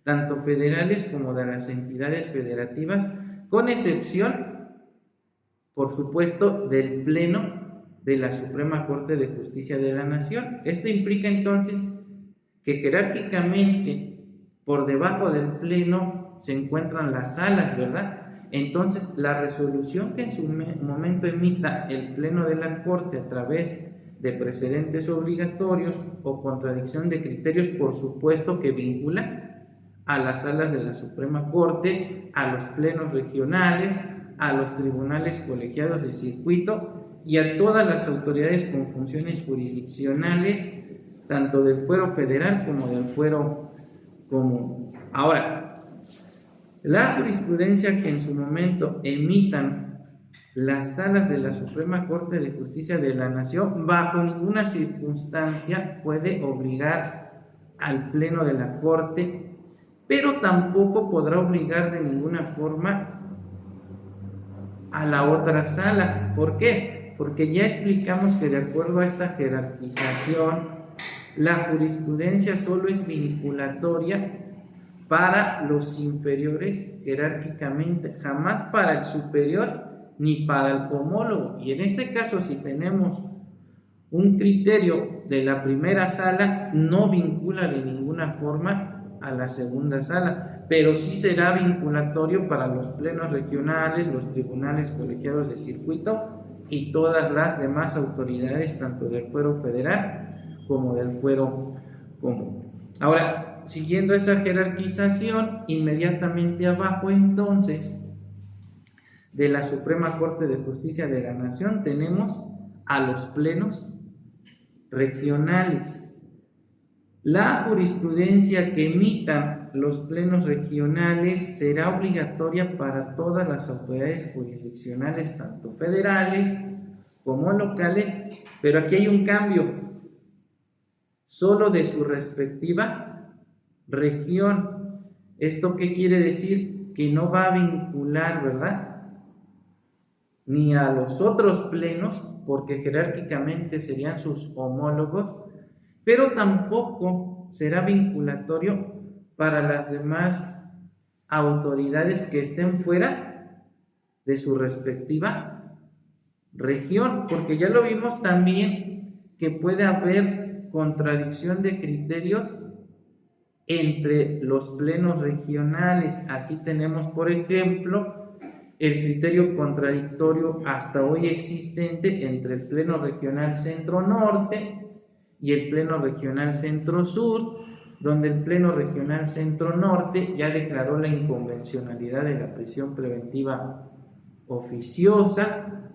tanto federales como de las entidades federativas, con excepción, por supuesto, del Pleno de la Suprema Corte de Justicia de la Nación. Esto implica entonces que jerárquicamente por debajo del Pleno se encuentran las salas, ¿verdad? Entonces, la resolución que en su momento emita el Pleno de la Corte a través de precedentes obligatorios o contradicción de criterios, por supuesto que vincula a las salas de la Suprema Corte, a los plenos regionales, a los tribunales colegiados de circuito y a todas las autoridades con funciones jurisdiccionales, tanto del fuero federal como del fuero común. Ahora, la jurisprudencia que en su momento emitan las salas de la Suprema Corte de Justicia de la Nación, bajo ninguna circunstancia puede obligar al Pleno de la Corte, pero tampoco podrá obligar de ninguna forma a la otra sala. ¿Por qué? Porque ya explicamos que de acuerdo a esta jerarquización, la jurisprudencia solo es vinculatoria para los inferiores jerárquicamente, jamás para el superior ni para el homólogo. Y en este caso, si tenemos un criterio de la primera sala, no vincula de ninguna forma a la segunda sala, pero sí será vinculatorio para los plenos regionales, los tribunales colegiados de circuito y todas las demás autoridades, tanto del fuero federal como del fuero común. Ahora, siguiendo esa jerarquización, inmediatamente abajo entonces de la Suprema Corte de Justicia de la Nación tenemos a los plenos regionales. La jurisprudencia que emitan los plenos regionales será obligatoria para todas las autoridades jurisdiccionales, tanto federales como locales, pero aquí hay un cambio, solo de su respectiva región. ¿Esto qué quiere decir? Que no va a vincular, ¿verdad?, ni a los otros plenos, porque jerárquicamente serían sus homólogos, pero tampoco será vinculatorio para las demás autoridades que estén fuera de su respectiva región, porque ya lo vimos también que puede haber contradicción de criterios entre los plenos regionales. Así tenemos, por ejemplo, el criterio contradictorio hasta hoy existente entre el Pleno Regional Centro-Norte y el Pleno Regional Centro-Sur, donde el Pleno Regional Centro-Norte ya declaró la inconvencionalidad de la prisión preventiva oficiosa,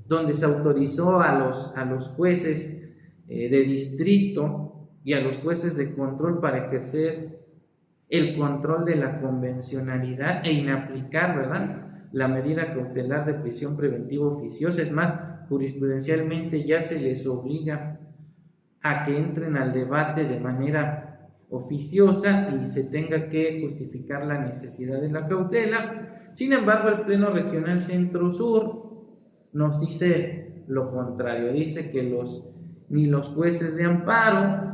donde se autorizó a los jueces de distrito y a los jueces de control para ejercer el control de la convencionalidad e inaplicar, ¿verdad?, la medida cautelar de prisión preventiva oficiosa. Es más, jurisprudencialmente ya se les obliga a que entren al debate de manera oficiosa y se tenga que justificar la necesidad de la cautela. Sin embargo, el Pleno Regional Centro-Sur nos dice lo contrario. Dice que ni los jueces de amparo,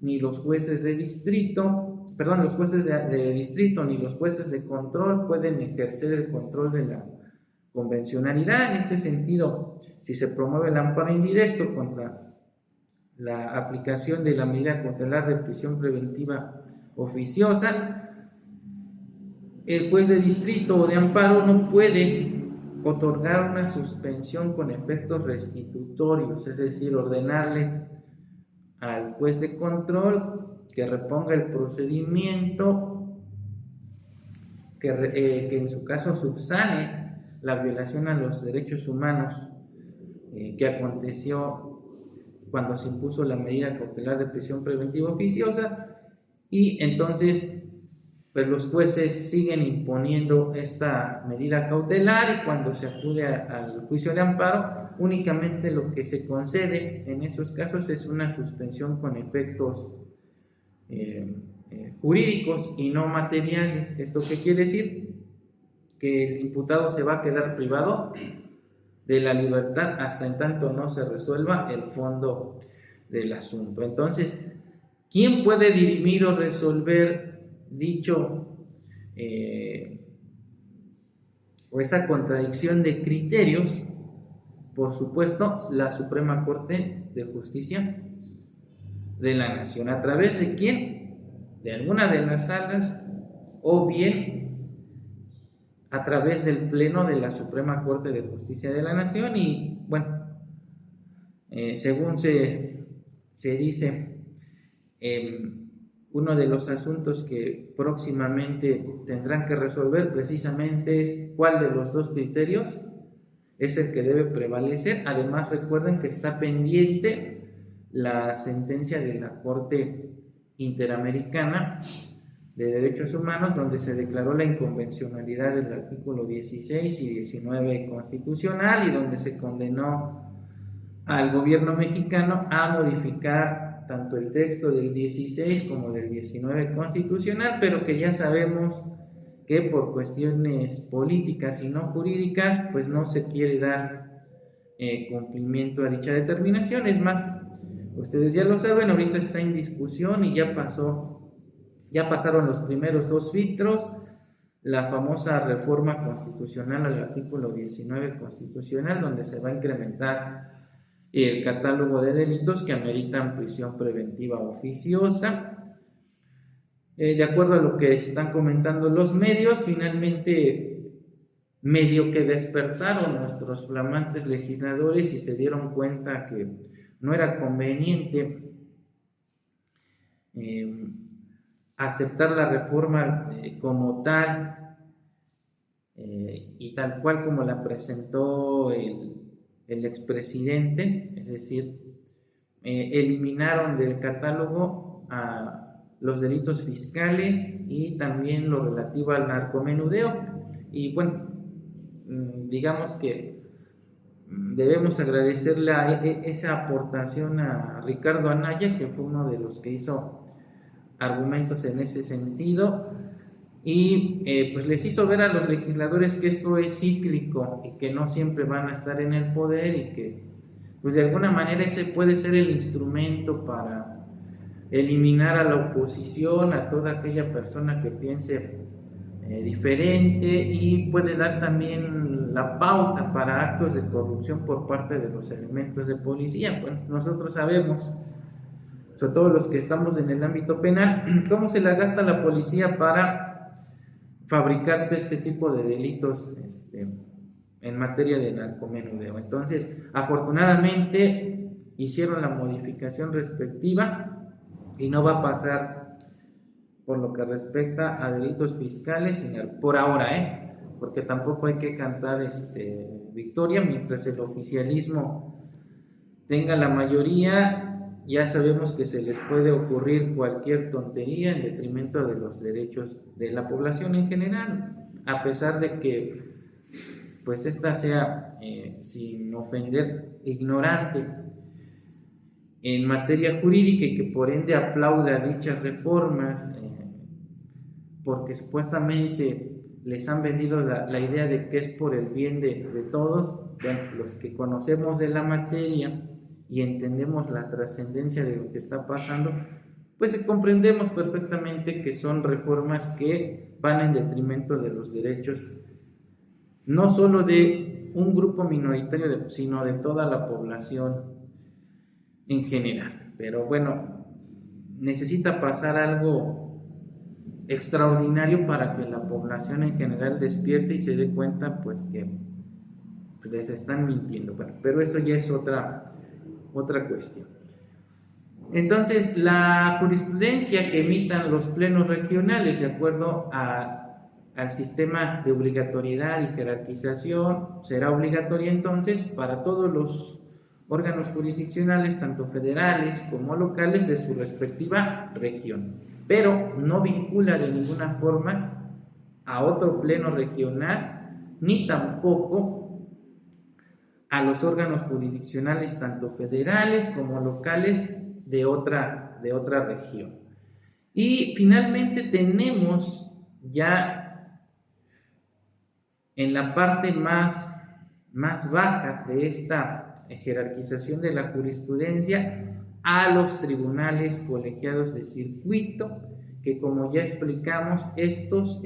ni los jueces de distrito, los jueces de distrito ni los jueces de control pueden ejercer el control de la convencionalidad. En este sentido, si se promueve el amparo indirecto contra la aplicación de la medida cautelar de prisión preventiva oficiosa, el juez de distrito o de amparo no puede otorgar una suspensión con efectos restitutorios, es decir, ordenarle al juez de control que reponga el procedimiento, que en su caso subsane la violación a los derechos humanos que aconteció cuando se impuso la medida cautelar de prisión preventiva oficiosa, y entonces pues los jueces siguen imponiendo esta medida cautelar, y cuando se acude al juicio de amparo, únicamente lo que se concede en estos casos es una suspensión con efectos jurídicos y no materiales. ¿Esto qué quiere decir? Que el imputado se va a quedar privado de la libertad hasta en tanto no se resuelva el fondo del asunto. Entonces, ¿quién puede dirimir o resolver dicho o esa contradicción de criterios, por supuesto, la Suprema Corte de Justicia de la Nación. ¿A través de quién? De alguna de las salas o bien a través del Pleno de la Suprema Corte de Justicia de la Nación. Y bueno, según se dice, uno de los asuntos que próximamente tendrán que resolver precisamente es cuál de los dos criterios es el que debe prevalecer. Además, recuerden que está pendiente la sentencia de la Corte Interamericana de Derechos Humanos, donde se declaró la inconvencionalidad del artículo 16 y 19 constitucional y donde se condenó al gobierno mexicano a modificar tanto el texto del 16 como del 19 constitucional, pero que ya sabemos que por cuestiones políticas y no jurídicas, pues no se quiere dar cumplimiento a dicha determinación. Es más, ustedes ya lo saben, ahorita está en discusión y ya pasaron los primeros 2 filtros, la famosa reforma constitucional al artículo 19 constitucional, donde se va a incrementar el catálogo de delitos que ameritan prisión preventiva oficiosa. De acuerdo a lo que están comentando los medios, finalmente medio que despertaron nuestros flamantes legisladores y se dieron cuenta que no era conveniente aceptar la reforma como tal y tal cual como la presentó el expresidente, es decir, eliminaron del catálogo a los delitos fiscales y también lo relativo al narcomenudeo. Y bueno, digamos que debemos agradecerle esa aportación a Ricardo Anaya, que fue uno de los que hizo argumentos en ese sentido y pues les hizo ver a los legisladores que esto es cíclico y que no siempre van a estar en el poder y que pues de alguna manera ese puede ser el instrumento para eliminar a la oposición, a toda aquella persona que piense diferente, y puede dar también la pauta para actos de corrupción por parte de los elementos de policía. Bueno, nosotros sabemos, sobre todo los que estamos en el ámbito penal, cómo se la gasta la policía para fabricar este tipo de delitos en materia de narcomenudeo. Entonces, afortunadamente hicieron la modificación respectiva y no va a pasar por lo que respecta a delitos fiscales por ahora, porque tampoco hay que cantar victoria mientras el oficialismo tenga la mayoría. Ya sabemos que se les puede ocurrir cualquier tontería en detrimento de los derechos de la población en general, a pesar de que pues esta sea, sin ofender, ignorante en materia jurídica y que por ende aplauda dichas reformas, porque supuestamente les han vendido la idea de que es por el bien de todos. Bueno, los que conocemos de la materia y entendemos la trascendencia de lo que está pasando, pues comprendemos perfectamente que son reformas que van en detrimento de los derechos no solo de un grupo minoritario, sino de toda la población en general. Pero bueno, necesita pasar algo extraordinario para que la población en general despierte y se dé cuenta pues que les están mintiendo. Bueno, pero eso ya es otra cuestión. Entonces, la jurisprudencia que emitan los plenos regionales de acuerdo al sistema de obligatoriedad y jerarquización será obligatoria entonces para todos los órganos jurisdiccionales, tanto federales como locales, de su respectiva región, pero no vincula de ninguna forma a otro pleno regional ni tampoco a los órganos jurisdiccionales tanto federales como locales de otra región. Y finalmente tenemos ya en la parte más baja de esta jerarquización de la jurisprudencia a los tribunales colegiados de circuito que, como ya explicamos, estos